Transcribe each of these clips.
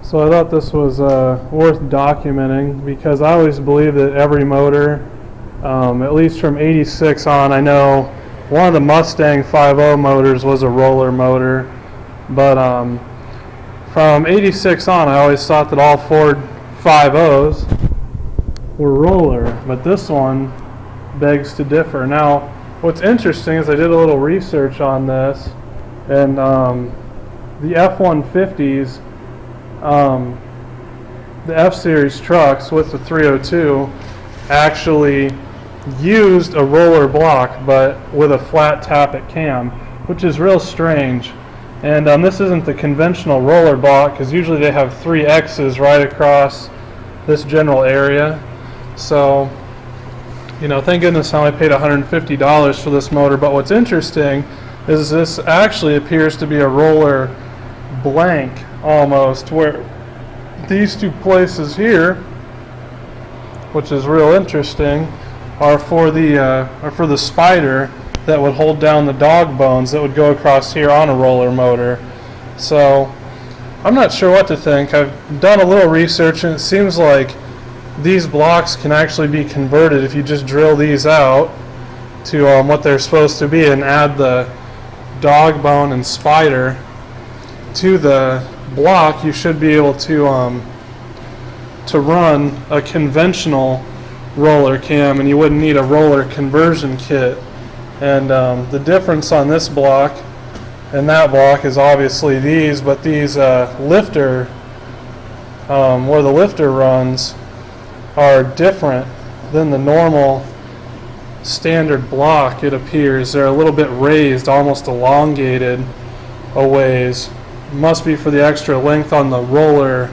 So I thought this was worth documenting because I always believe that every motor, at least from 86 on, I know one of the Mustang 5.0 motors was a roller motor, but from 86 on I always thought that all Ford 5.0s were roller, but this one begs to differ. Now what's interesting is I did a little research on this, and the F-150s, the F-Series trucks with the 302 actually used a roller block but with a flat tappet cam, which is real strange. And this isn't the conventional roller block, because usually they have 3 X's right across this general area. So, you know, thank goodness I only paid $150 for this motor. But what's interesting is this actually appears to be a roller blank almost, where these two places here, which is real interesting, are for the spider that would hold down the dog bones that would go across here on a roller motor. So I'm not sure what to think. I've done a little research, and it seems like these blocks can actually be converted if you just drill these out to what they're supposed to be and add the dog bone and spider to the block. You should be able to run a conventional roller cam, and you wouldn't need a roller conversion kit. And the difference on this block and that block is obviously these, but these lifter, where the lifter runs, are different than the normal standard block. It appears they're a little bit raised, almost elongated a ways. Must be for the extra length on the roller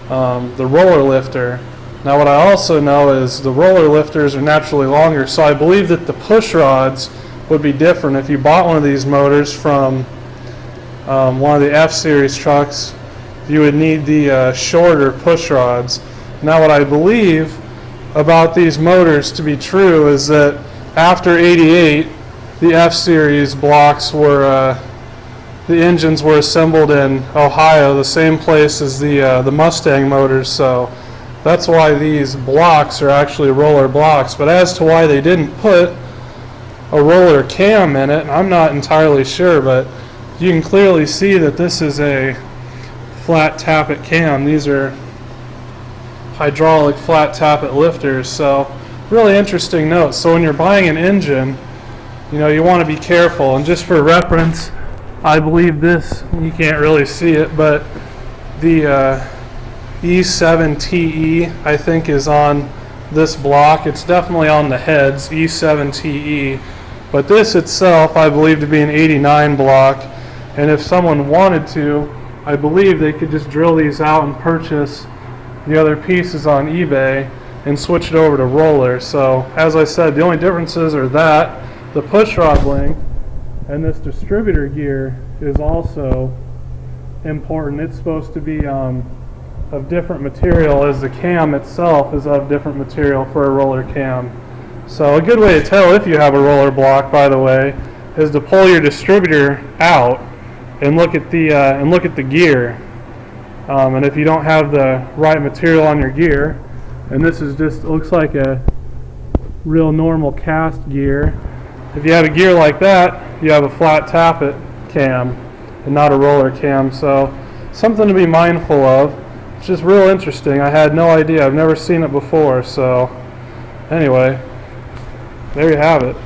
lifter. Now what I also know is the roller lifters are naturally longer, so I believe that the push rods would be different. If you bought one of these motors from one of the F-Series trucks, you would need the shorter push rods. Now what I believe about these motors to be true is that after 88, the F-Series blocks were, the engines were assembled in Ohio, the same place as the Mustang motors, so that's why these blocks are actually roller blocks. But as to why they didn't put a roller cam in it, I'm not entirely sure, but you can clearly see that this is a flat tappet cam. These are hydraulic flat tappet lifters, so really interesting note. So when you're buying an engine, you know, you want to be careful. And just for reference, I believe this, you can't really see it, but the E7TE, I think, is on this block. It's definitely on the heads, E7TE, but this itself I believe to be an 89 block. And if someone wanted to, I believe they could just drill these out and purchase the other pieces on eBay and switch it over to roller. So as I said, the only differences are that the push rod length and this distributor gear is also important. It's supposed to be of different material, as the cam itself is of different material for a roller cam. So a good way to tell if you have a roller block, by the way, is to pull your distributor out and look at the gear. And if you don't have the right material on your gear, and this is just, looks like a real normal cast gear. If you have a gear like that, you have a flat tappet cam and not a roller cam. So something to be mindful of. It's just real interesting. I had no idea. I've never seen it before. So anyway, there you have it.